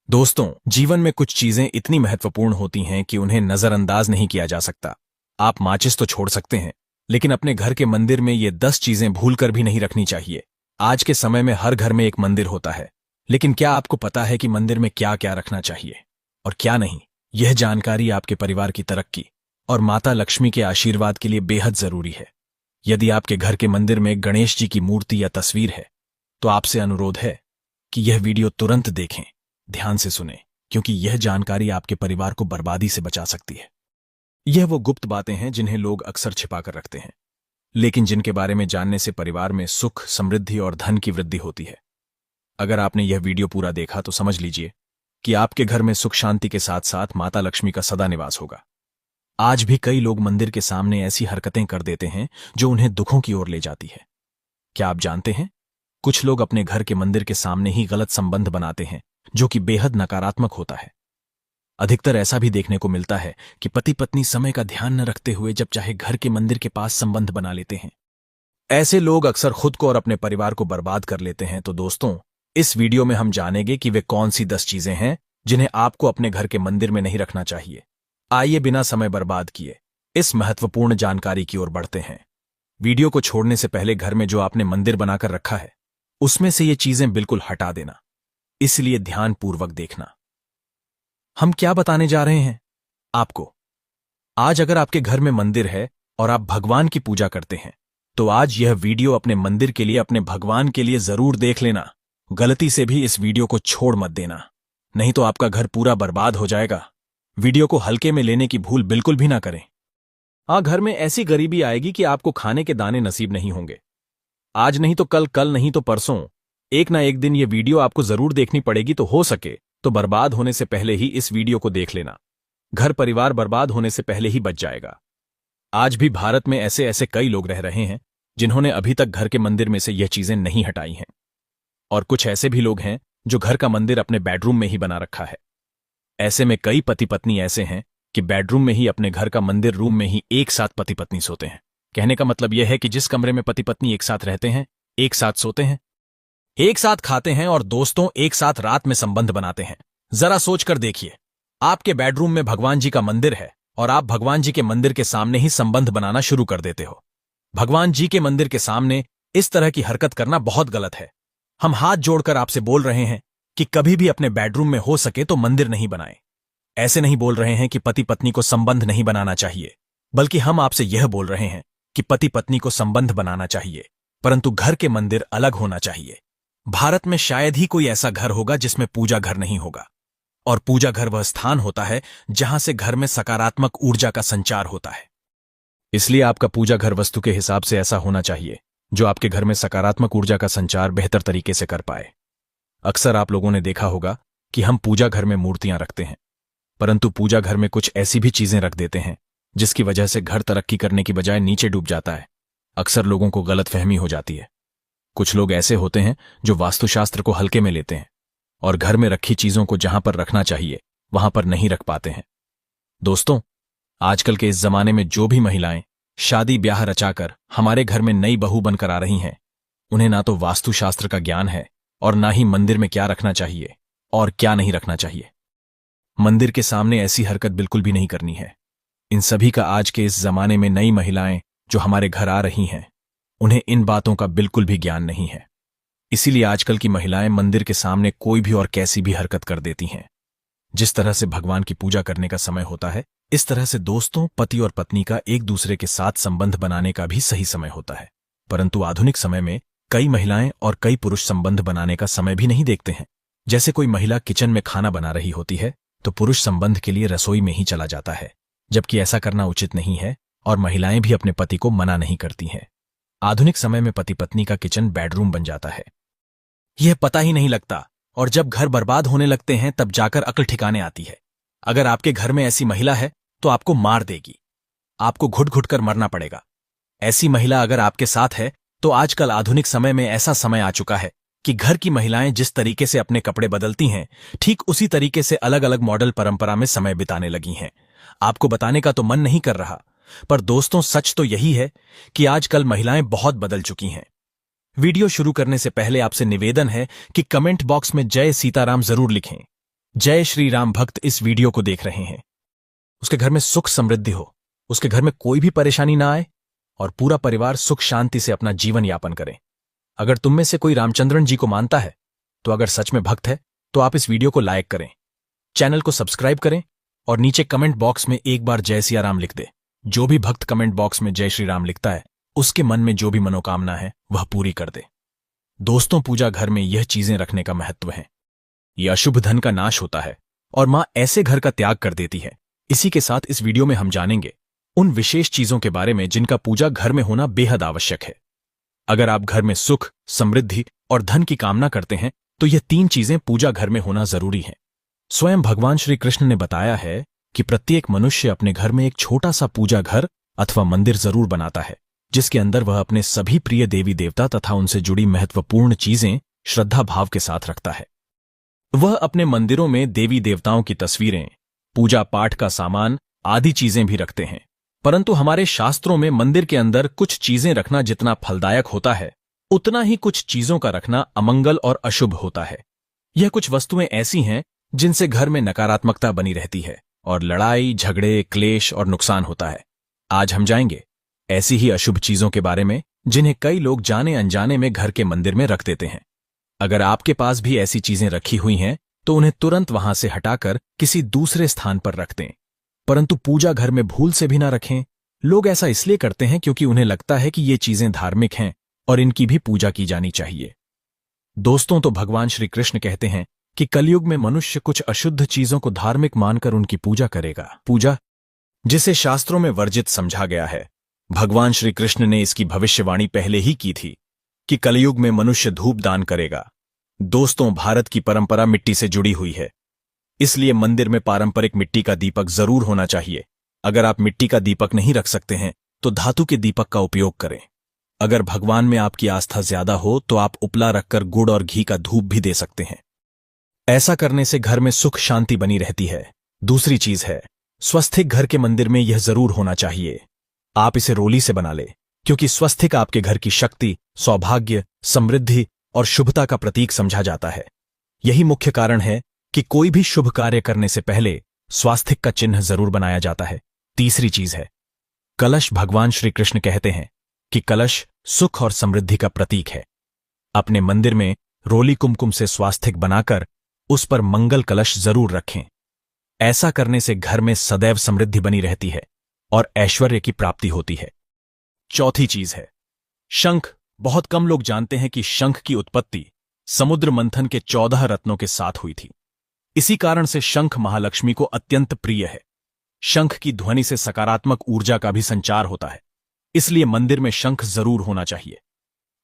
दोस्तों, जीवन में कुछ चीजें इतनी महत्वपूर्ण होती हैं कि उन्हें नजरअंदाज नहीं किया जा सकता। आप माचिस तो छोड़ सकते हैं, लेकिन अपने घर के मंदिर में ये 10 चीजें भूलकर भी नहीं रखनी चाहिए। आज के समय में हर घर में एक मंदिर होता है, लेकिन क्या आपको पता है कि मंदिर में क्या क्या रखना चाहिए और क्या नहीं? यह जानकारी आपके परिवार की तरक्की और माता लक्ष्मी के आशीर्वाद के लिए बेहद जरूरी है। यदि आपके घर के मंदिर में गणेश जी की मूर्ति या तस्वीर है, तो आपसे अनुरोध है कि यह वीडियो तुरंत देखें, ध्यान से सुने, क्योंकि यह जानकारी आपके परिवार को बर्बादी से बचा सकती है। यह वो गुप्त बातें हैं जिन्हें लोग अक्सर छिपाकर रखते हैं, लेकिन जिनके बारे में जानने से परिवार में सुख, समृद्धि और धन की वृद्धि होती है। अगर आपने यह वीडियो पूरा देखा तो समझ लीजिए कि आपके घर में सुख शांति के साथ साथ माता लक्ष्मी का सदा निवास होगा। आज भी कई लोग मंदिर के सामने ऐसी हरकतें कर देते हैं जो उन्हें दुखों की ओर ले जाती है। क्या आप जानते हैं, कुछ लोग अपने घर के मंदिर के सामने ही गलत संबंध बनाते हैं, जो कि बेहद नकारात्मक होता है। अधिकतर ऐसा भी देखने को मिलता है कि पति पत्नी समय का ध्यान न रखते हुए जब चाहे घर के मंदिर के पास संबंध बना लेते हैं। ऐसे लोग अक्सर खुद को और अपने परिवार को बर्बाद कर लेते हैं। तो दोस्तों, इस वीडियो में हम जानेंगे कि वे कौन सी 10 चीजें हैं जिन्हें आपको अपने घर के मंदिर में नहीं रखना चाहिए। आइए बिना समय बर्बाद किए इस महत्वपूर्ण जानकारी की ओर बढ़ते हैं। वीडियो को छोड़ने से पहले घर में जो आपने मंदिर बनाकर रखा है, उसमें से ये चीजें बिल्कुल हटा देना, इसलिए ध्यानपूर्वक देखना। हम क्या बताने जा रहे हैं आपको? आज अगर आपके घर में मंदिर है और आप भगवान की पूजा करते हैं, तो आज यह वीडियो अपने मंदिर के लिए, अपने भगवान के लिए जरूर देख लेना। गलती से भी इस वीडियो को छोड़ मत देना, नहीं तो आपका घर पूरा बर्बाद हो जाएगा। वीडियो को हल्के में लेने की भूल बिल्कुल भी ना करें। घर में ऐसी गरीबी आएगी कि आपको खाने के दाने नसीब नहीं होंगे। आज नहीं तो कल, कल नहीं तो परसों, एक ना एक दिन ये वीडियो आपको जरूर देखनी पड़ेगी। तो हो सके तो बर्बाद होने से पहले ही इस वीडियो को देख लेना। घर परिवार बर्बाद होने से पहले ही बच जाएगा। आज भी भारत में ऐसे ऐसे कई लोग रह रहे हैं जिन्होंने अभी तक घर के मंदिर में से यह चीजें नहीं हटाई हैं, और कुछ ऐसे भी लोग हैं जो घर का मंदिर अपने बेडरूम में ही बना रखा है। ऐसे में कई पति पत्नी ऐसे हैं कि बेडरूम में ही, अपने घर का मंदिर रूम में ही एक साथ पति पत्नी सोते हैं। कहने का मतलब यह है कि जिस कमरे में पति पत्नी एक साथ रहते हैं, एक साथ सोते हैं, एक साथ खाते हैं और दोस्तों एक साथ रात में संबंध बनाते हैं। जरा सोचकर देखिए, आपके बेडरूम में भगवान जी का मंदिर है और आप भगवान जी के मंदिर के सामने ही संबंध बनाना शुरू कर देते हो। भगवान जी के मंदिर के सामने इस तरह की हरकत करना बहुत गलत है। हम हाथ जोड़कर आपसे बोल रहे हैं कि कभी भी अपने बेडरूम में हो सके तो मंदिर नहीं बनाएं। ऐसे नहीं बोल रहे हैं कि पति पत्नी को संबंध नहीं बनाना चाहिए, बल्कि हम आपसे यह बोल रहे हैं कि पति पत्नी को संबंध बनाना चाहिए, परंतु घर के मंदिर अलग होना चाहिए। भारत में शायद ही कोई ऐसा घर होगा जिसमें पूजा घर नहीं होगा, और पूजा घर वह स्थान होता है जहां से घर में सकारात्मक ऊर्जा का संचार होता है। इसलिए आपका पूजा घर वस्तु के हिसाब से ऐसा होना चाहिए जो आपके घर में सकारात्मक ऊर्जा का संचार बेहतर तरीके से कर पाए। अक्सर आप लोगों ने देखा होगा कि हम पूजा घर में मूर्तियां रखते हैं, परंतु पूजा घर में कुछ ऐसी भी चीजें रख देते हैं जिसकी वजह से घर तरक्की करने की बजाय नीचे डूब जाता है। अक्सर लोगों को गलतफहमी हो जाती है। कुछ लोग ऐसे होते हैं जो वास्तुशास्त्र को हल्के में लेते हैं और घर में रखी चीजों को जहां पर रखना चाहिए वहां पर नहीं रख पाते हैं। दोस्तों, आजकल के इस जमाने में जो भी महिलाएं शादी ब्याह रचाकर हमारे घर में नई बहू बनकर आ रही हैं, उन्हें ना तो वास्तुशास्त्र का ज्ञान है और ना ही मंदिर में क्या रखना चाहिए और क्या नहीं रखना चाहिए। मंदिर के सामने ऐसी हरकत बिल्कुल भी नहीं करनी है। इन सभी का आज के इस जमाने में नई महिलाएं जो हमारे घर आ रही हैं, उन्हें इन बातों का बिल्कुल भी ज्ञान नहीं है। इसीलिए आजकल की महिलाएं मंदिर के सामने कोई भी और कैसी भी हरकत कर देती हैं। जिस तरह से भगवान की पूजा करने का समय होता है, इस तरह से दोस्तों, पति और पत्नी का एक दूसरे के साथ संबंध बनाने का भी सही समय होता है। परंतु आधुनिक समय में कई महिलाएं और कई पुरुष संबंध बनाने का समय भी नहीं देखते हैं। जैसे कोई महिला किचन में खाना बना रही होती है तो पुरुष संबंध के लिए रसोई में ही चला जाता है, जबकि ऐसा करना उचित नहीं है और महिलाएं भी अपने पति को मना नहीं करती हैं। आधुनिक समय में पति पत्नी का किचन बेडरूम बन जाता है। यह पता ही नहीं लगता, और जब घर बर्बाद होने लगते हैं तब जाकर अक्ल ठिकाने आती है। अगर आपके घर में ऐसी महिला है तो आपको मार देगी, आपको घुट घुट कर मरना पड़ेगा। ऐसी महिला अगर आपके साथ है तो आजकल आधुनिक समय में ऐसा समय आ चुका है कि घर की महिलाएं जिस तरीके से अपने कपड़े बदलती हैं, ठीक उसी तरीके से अलग अलग मॉडल परंपरा में समय बिताने लगी हैं। आपको बताने का तो मन नहीं कर रहा, पर दोस्तों सच तो यही है कि आजकल महिलाएं बहुत बदल चुकी हैं। वीडियो शुरू करने से पहले आपसे निवेदन है कि कमेंट बॉक्स में जय सीताराम जरूर लिखें। जय श्री राम भक्त इस वीडियो को देख रहे हैं, उसके घर में सुख समृद्धि हो, उसके घर में कोई भी परेशानी ना आए और पूरा परिवार सुख शांति से अपना जीवन यापन करे। अगर तुम में से कोई रामचंद्रन जी को मानता है तो अगर सच में भक्त है तो आप इस वीडियो को लाइक करें, चैनल को सब्सक्राइब करें और नीचे कमेंट बॉक्स में एक बार जय सिया राम लिख दे। जो भी भक्त कमेंट बॉक्स में जय श्री राम लिखता है उसके मन में जो भी मनोकामना है वह पूरी कर दे। दोस्तों, पूजा घर में यह चीजें रखने का महत्व है। यह अशुभ धन का नाश होता है और मां ऐसे घर का त्याग कर देती है। इसी के साथ इस वीडियो में हम जानेंगे उन विशेष चीजों के बारे में जिनका पूजा घर में होना बेहद आवश्यक है। अगर आप घर में सुख, समृद्धि और धन की कामना करते हैं तो यह 3 चीजें पूजा घर में होना जरूरी है। स्वयं भगवान श्री कृष्ण ने बताया है कि प्रत्येक मनुष्य अपने घर में एक छोटा सा पूजा घर अथवा मंदिर जरूर बनाता है, जिसके अंदर वह अपने सभी प्रिय देवी देवता तथा उनसे जुड़ी महत्वपूर्ण चीजें श्रद्धा भाव के साथ रखता है। वह अपने मंदिरों में देवी देवताओं की तस्वीरें, पूजा पाठ का सामान आदि चीजें भी रखते हैं। परंतु हमारे शास्त्रों में मंदिर के अंदर कुछ चीजें रखना जितना फलदायक होता है, उतना ही कुछ चीजों का रखना अमंगल और अशुभ होता है। यह कुछ वस्तुएं ऐसी हैं जिनसे घर में नकारात्मकता बनी रहती है और लड़ाई, झगड़े, क्लेश और नुकसान होता है। आज हम जाएंगे ऐसी ही अशुभ चीजों के बारे में जिन्हें कई लोग जाने अनजाने में घर के मंदिर में रख देते हैं। अगर आपके पास भी ऐसी चीजें रखी हुई हैं तो उन्हें तुरंत वहां से हटाकर किसी दूसरे स्थान पर रख दें, परंतु पूजा घर में भूल से भी ना रखें। लोग ऐसा इसलिए करते हैं क्योंकि उन्हें लगता है कि ये चीजें धार्मिक हैं और इनकी भी पूजा की जानी चाहिए। दोस्तों, तो भगवान श्री कृष्ण कहते हैं कि कलयुग में मनुष्य कुछ अशुद्ध चीजों को धार्मिक मानकर उनकी पूजा करेगा। पूजा जिसे शास्त्रों में वर्जित समझा गया है। भगवान श्री कृष्ण ने इसकी भविष्यवाणी पहले ही की थी कि कलयुग में मनुष्य धूप दान करेगा। दोस्तों, भारत की परंपरा मिट्टी से जुड़ी हुई है, इसलिए मंदिर में पारंपरिक मिट्टी का दीपक जरूर होना चाहिए। अगर आप मिट्टी का दीपक नहीं रख सकते हैं तो धातु के दीपक का उपयोग करें। अगर भगवान में आपकी आस्था ज्यादा हो तो आप उपला रखकर गुड़ और घी का धूप भी दे सकते हैं। ऐसा करने से घर में सुख शांति बनी रहती है। दूसरी चीज है, स्वस्तिक घर के मंदिर में यह जरूर होना चाहिए। आप इसे रोली से बना ले, क्योंकि स्वस्तिक आपके घर की शक्ति, सौभाग्य, समृद्धि और शुभता का प्रतीक समझा जाता है। यही मुख्य कारण है कि कोई भी शुभ कार्य करने से पहले स्वास्तिक का चिन्ह जरूर बनाया जाता है। तीसरी चीज है कलश। भगवान श्री कृष्ण कहते हैं कि कलश सुख और समृद्धि का प्रतीक है। अपने मंदिर में रोली कुमकुम से स्वास्तिक बनाकर उस पर मंगल कलश जरूर रखें। ऐसा करने से घर में सदैव समृद्धि बनी रहती है और ऐश्वर्य की प्राप्ति होती है। चौथी चीज है शंख। बहुत कम लोग जानते हैं कि शंख की उत्पत्ति समुद्र मंथन के 14 रत्नों के साथ हुई थी। इसी कारण से शंख महालक्ष्मी को अत्यंत प्रिय है। शंख की ध्वनि से सकारात्मक ऊर्जा का भी संचार होता है, इसलिए मंदिर में शंख जरूर होना चाहिए।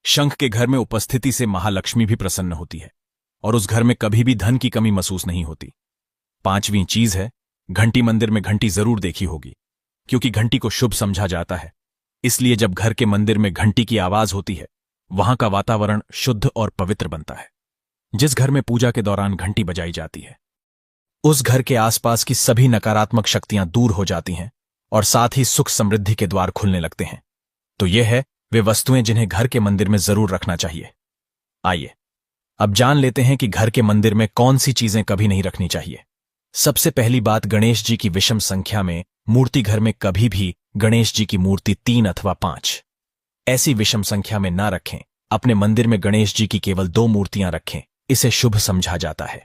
शंख के घर में उपस्थिति से महालक्ष्मी भी प्रसन्न होती है और उस घर में कभी भी धन की कमी महसूस नहीं होती। 5वीं चीज है घंटी। मंदिर में घंटी जरूर देखी होगी, क्योंकि घंटी को शुभ समझा जाता है। इसलिए जब घर के मंदिर में घंटी की आवाज होती है, वहां का वातावरण शुद्ध और पवित्र बनता है। जिस घर में पूजा के दौरान घंटी बजाई जाती है, उस घर के आसपास की सभी नकारात्मक शक्तियां दूर हो जाती हैं और साथ ही सुख समृद्धि के द्वार खुलने लगते हैं। तो यह है वे वस्तुएं जिन्हें घर के मंदिर में जरूर रखना चाहिए। आइए अब जान लेते हैं कि घर के मंदिर में कौन सी चीजें कभी नहीं रखनी चाहिए। सबसे पहली बात, गणेश जी की विषम संख्या में मूर्ति। घर में कभी भी गणेश जी की मूर्ति 3 अथवा 5 ऐसी विषम संख्या में ना रखें। अपने मंदिर में गणेश जी की केवल 2 मूर्तियां रखें, इसे शुभ समझा जाता है।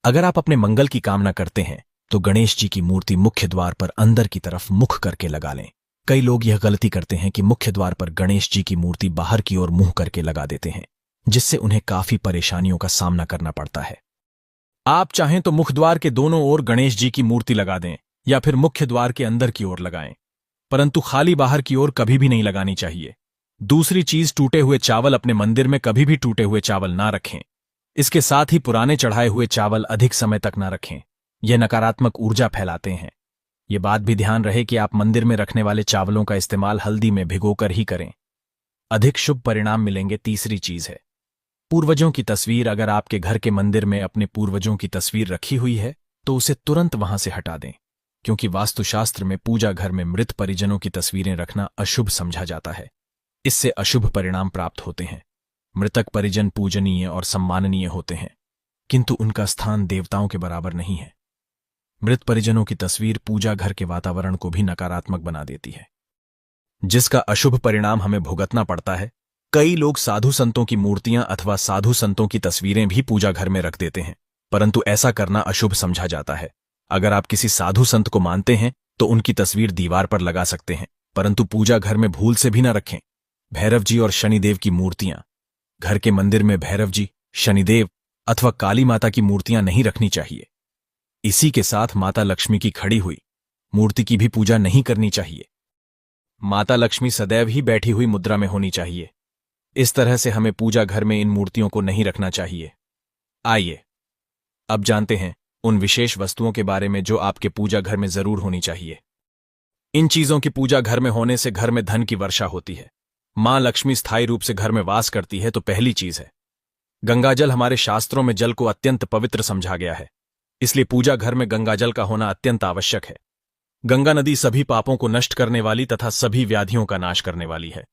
अगर आप अपने मंगल की कामना करते हैं तो गणेश जी की मूर्ति मुख्य द्वार पर अंदर की तरफ मुख करके लगा लें। कई लोग यह गलती करते हैं कि मुख्य द्वार पर गणेश जी की मूर्ति बाहर की ओर मुंह करके लगा देते हैं, जिससे उन्हें काफी परेशानियों का सामना करना पड़ता है। आप चाहें तो मुख द्वार के दोनों ओर गणेश जी की मूर्ति लगा दें या फिर मुख्य द्वार के अंदर की ओर लगाएं, परंतु खाली बाहर की ओर कभी भी नहीं लगानी चाहिए। दूसरी चीज, टूटे हुए चावल। अपने मंदिर में कभी भी टूटे हुए चावल ना रखें। इसके साथ ही पुराने चढ़ाए हुए चावल अधिक समय तक ना रखें, यह नकारात्मक ऊर्जा फैलाते हैं। यह बात भी ध्यान रहे कि आप मंदिर में रखने वाले चावलों का इस्तेमाल हल्दी में भिगोकर ही करें, अधिक शुभ परिणाम मिलेंगे। तीसरी चीज है पूर्वजों की तस्वीर। अगर आपके घर के मंदिर में अपने पूर्वजों की तस्वीर रखी हुई है तो उसे तुरंत वहां से हटा दें, क्योंकि वास्तुशास्त्र में पूजा घर में मृत परिजनों की तस्वीरें रखना अशुभ समझा जाता है। इससे अशुभ परिणाम प्राप्त होते हैं। मृतक परिजन पूजनीय और सम्माननीय होते हैं, किंतु उनका स्थान देवताओं के बराबर नहीं है। मृत परिजनों की तस्वीर पूजा घर के वातावरण को भी नकारात्मक बना देती है, जिसका अशुभ परिणाम हमें भुगतना पड़ता है। कई लोग साधु संतों की मूर्तियां अथवा साधु संतों की तस्वीरें भी पूजा घर में रख देते हैं, परंतु ऐसा करना अशुभ समझा जाता है। अगर आप किसी साधु संत को मानते हैं तो उनकी तस्वीर दीवार पर लगा सकते हैं, परंतु पूजा घर में भूल से भी न रखें। भैरव जी और शनिदेव की मूर्तियां, घर के मंदिर में भैरव जी, शनिदेव अथवा काली माता की मूर्तियां नहीं रखनी चाहिए। इसी के साथ माता लक्ष्मी की खड़ी हुई मूर्ति की भी पूजा नहीं करनी चाहिए। माता लक्ष्मी सदैव ही बैठी हुई मुद्रा में होनी चाहिए। इस तरह से हमें पूजा घर में इन मूर्तियों को नहीं रखना चाहिए। आइए अब जानते हैं उन विशेष वस्तुओं के बारे में जो आपके पूजा घर में जरूर होनी चाहिए। इन चीजों की पूजा घर में होने से घर में धन की वर्षा होती है। मां लक्ष्मी स्थायी रूप से घर में वास करती है तो पहली चीज है गंगाजल। हमारे शास्त्रों में जल को अत्यंत पवित्र समझा गया है, इसलिए पूजा घर में गंगाजल का होना अत्यंत आवश्यक है। गंगा नदी सभी पापों को नष्ट करने वाली तथा सभी व्याधियों का नाश करने वाली है।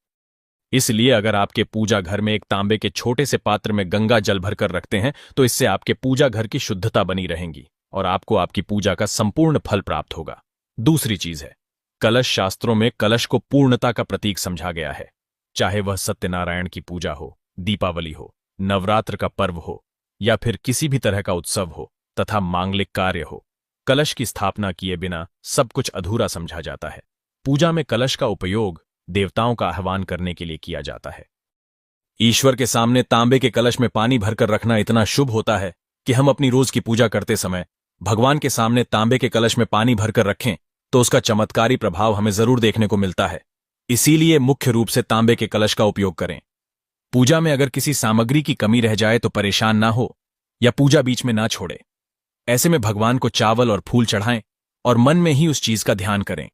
इसलिए अगर आपके पूजा घर में एक तांबे के छोटे से पात्र में गंगा जल भरकर रखते हैं तो इससे आपके पूजा घर की शुद्धता बनी रहेगी और आपको आपकी पूजा का संपूर्ण फल प्राप्त होगा। दूसरी चीज है कलश। शास्त्रों में कलश को पूर्णता का प्रतीक समझा गया है। चाहे वह सत्यनारायण की पूजा हो, दीपावली हो, नवरात्र का पर्व हो या फिर किसी भी तरह का उत्सव हो तथा मांगलिक कार्य हो, कलश की स्थापना किए बिना सब कुछ अधूरा समझा जाता है। पूजा में कलश का उपयोग देवताओं का आह्वान करने के लिए किया जाता है। ईश्वर के सामने तांबे के कलश में पानी भरकर रखना इतना शुभ होता है कि हम अपनी रोज की पूजा करते समय भगवान के सामने तांबे के कलश में पानी भरकर रखें तो उसका चमत्कारी प्रभाव हमें जरूर देखने को मिलता है। इसीलिए मुख्य रूप से तांबे के कलश का उपयोग करें। पूजा में अगर किसी सामग्री की कमी रह जाए तो परेशान ना हो या पूजा बीच में ना छोड़े। ऐसे में भगवान को चावल और फूल चढ़ाएं और मन में ही उस चीज का ध्यान करें।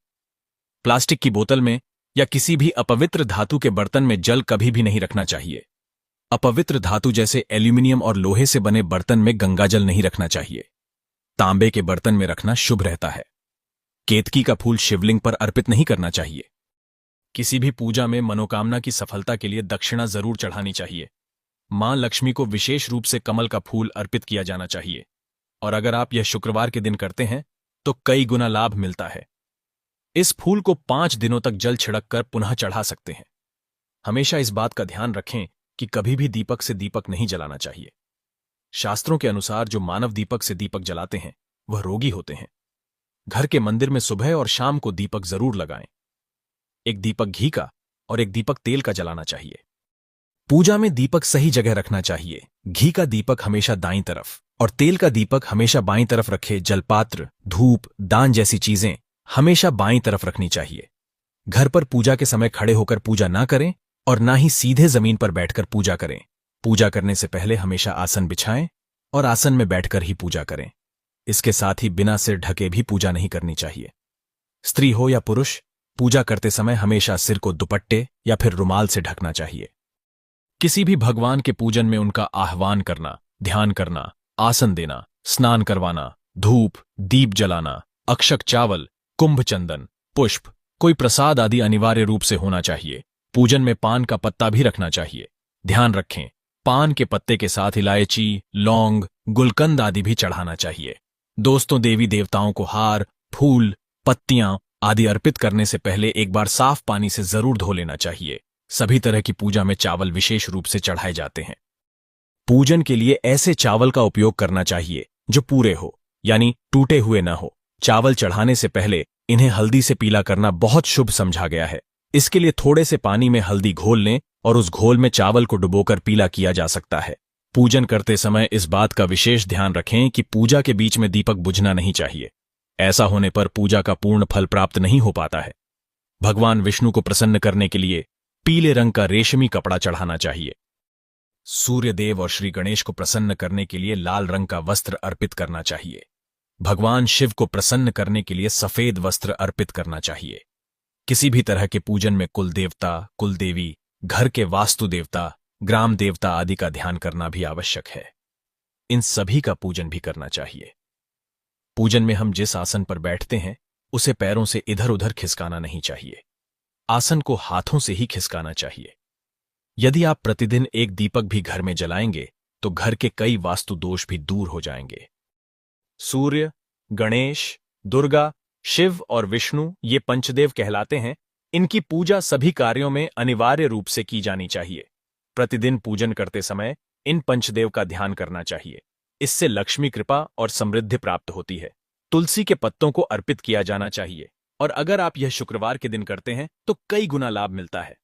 प्लास्टिक की बोतल में या किसी भी अपवित्र धातु के बर्तन में जल कभी भी नहीं रखना चाहिए। अपवित्र धातु जैसे एल्यूमिनियम और लोहे से बने बर्तन में गंगाजल नहीं रखना चाहिए। तांबे के बर्तन में रखना शुभ रहता है। केतकी का फूल शिवलिंग पर अर्पित नहीं करना चाहिए। किसी भी पूजा में मनोकामना की सफलता के लिए दक्षिणा जरूर चढ़ानी चाहिए। मां लक्ष्मी को विशेष रूप से कमल का फूल अर्पित किया जाना चाहिए और अगर आप यह शुक्रवार के दिन करते हैं तो कई गुना लाभ मिलता है। इस फूल को 5 दिनों तक जल छिड़क कर पुनः चढ़ा सकते हैं। हमेशा इस बात का ध्यान रखें कि कभी भी दीपक से दीपक नहीं जलाना चाहिए। शास्त्रों के अनुसार जो मानव दीपक से दीपक जलाते हैं वह रोगी होते हैं। घर के मंदिर में सुबह और शाम को दीपक जरूर लगाएं। एक दीपक घी का और एक दीपक तेल का जलाना चाहिए। पूजा में दीपक सही जगह रखना चाहिए। घी का दीपक हमेशा दाईं तरफ और तेल का दीपक हमेशा बाईं तरफ रखे। जलपात्र, धूप, दान जैसी चीजें हमेशा बाईं तरफ रखनी चाहिए। घर पर पूजा के समय खड़े होकर पूजा ना करें और ना ही सीधे जमीन पर बैठकर पूजा करें। पूजा करने से पहले हमेशा आसन बिछाएं और आसन में बैठकर ही पूजा करें। इसके साथ ही बिना सिर ढके भी पूजा नहीं करनी चाहिए। स्त्री हो या पुरुष, पूजा करते समय हमेशा सिर को दुपट्टे या फिर रुमाल से ढकना चाहिए। किसी भी भगवान के पूजन में उनका आह्वान करना, ध्यान करना, आसन देना, स्नान करवाना, धूप, दीप जलाना, अक्षक चावल, कुंभ चंदन, पुष्प, कोई प्रसाद आदि अनिवार्य रूप से होना चाहिए। पूजन में पान का पत्ता भी रखना चाहिए। ध्यान रखें, पान के पत्ते के साथ इलायची, लौंग, गुलकंद आदि भी चढ़ाना चाहिए। दोस्तों, देवी देवताओं को हार, फूल, पत्तियां आदि अर्पित करने से पहले एक बार साफ पानी से जरूर धो लेना चाहिए। सभी तरह की पूजा में चावल विशेष रूप से चढ़ाए जाते हैं। पूजन के लिए ऐसे चावल का उपयोग करना चाहिए जो पूरे हो, यानी टूटे हुए न हो। चावल चढ़ाने से पहले इन्हें हल्दी से पीला करना बहुत शुभ समझा गया है। इसके लिए थोड़े से पानी में हल्दी घोल लें और उस घोल में चावल को डुबोकर पीला किया जा सकता है। पूजन करते समय इस बात का विशेष ध्यान रखें कि पूजा के बीच में दीपक बुझना नहीं चाहिए। ऐसा होने पर पूजा का पूर्ण फल प्राप्त नहीं हो पाता है। भगवान विष्णु को प्रसन्न करने के लिए पीले रंग का रेशमी कपड़ा चढ़ाना चाहिए। सूर्यदेव और श्री गणेश को प्रसन्न करने के लिए लाल रंग का वस्त्र अर्पित करना चाहिए। भगवान शिव को प्रसन्न करने के लिए सफेद वस्त्र अर्पित करना चाहिए। किसी भी तरह के पूजन में कुल देवता, कुल देवी, घर के वास्तु देवता, ग्राम देवता आदि का ध्यान करना भी आवश्यक है। इन सभी का पूजन भी करना चाहिए। पूजन में हम जिस आसन पर बैठते हैं उसे पैरों से इधर उधर खिसकाना नहीं चाहिए। आसन को हाथों से ही खिसकाना चाहिए। यदि आप प्रतिदिन एक दीपक भी घर में जलाएंगे तो घर के कई वास्तु दोष भी दूर हो जाएंगे। सूर्य, गणेश, दुर्गा, शिव और विष्णु ये पंचदेव कहलाते हैं। इनकी पूजा सभी कार्यों में अनिवार्य रूप से की जानी चाहिए। प्रतिदिन पूजन करते समय इन पंचदेव का ध्यान करना चाहिए। इससे लक्ष्मी कृपा और समृद्धि प्राप्त होती है। तुलसी के पत्तों को अर्पित किया जाना चाहिए, और अगर आप यह शुक्रवार के दिन करते हैं तो कई गुना लाभ मिलता है।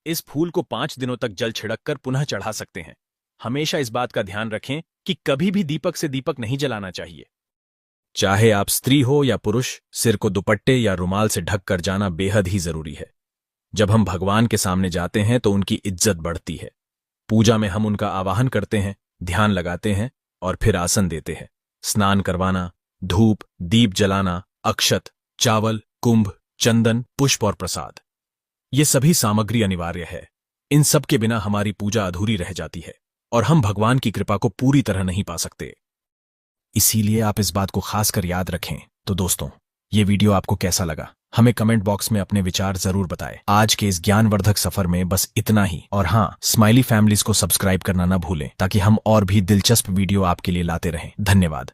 इस फूल को 5 दिनों तक जल छिड़क कर पुनः चढ़ा सकते हैं। हमेशा इस बात का ध्यान रखें कि कभी भी दीपक से दीपक नहीं जलाना चाहिए। चाहे आप स्त्री हो या पुरुष, सिर को दुपट्टे या रुमाल से ढक कर जाना बेहद ही जरूरी है। जब हम भगवान के सामने जाते हैं तो उनकी इज्जत बढ़ती है। पूजा में हम उनका आवाहन करते हैं, ध्यान लगाते हैं और फिर आसन देते हैं। स्नान करवाना, धूप, दीप जलाना, अक्षत, चावल, कुंभ, चंदन, पुष्प और प्रसाद, ये सभी सामग्री अनिवार्य है। इन सब के बिना हमारी पूजा अधूरी रह जाती है और हम भगवान की कृपा को पूरी तरह नहीं पा सकते। इसीलिए आप इस बात को खासकर याद रखें। तो दोस्तों, ये वीडियो आपको कैसा लगा? हमें कमेंट बॉक्स में अपने विचार जरूर बताएं। आज के इस ज्ञानवर्धक सफर में बस इतना ही। और हाँ, स्माइली फैमिलीज को सब्सक्राइब करना ना भूलें, ताकि हम और भी दिलचस्प वीडियो आपके लिए लाते रहें। धन्यवाद।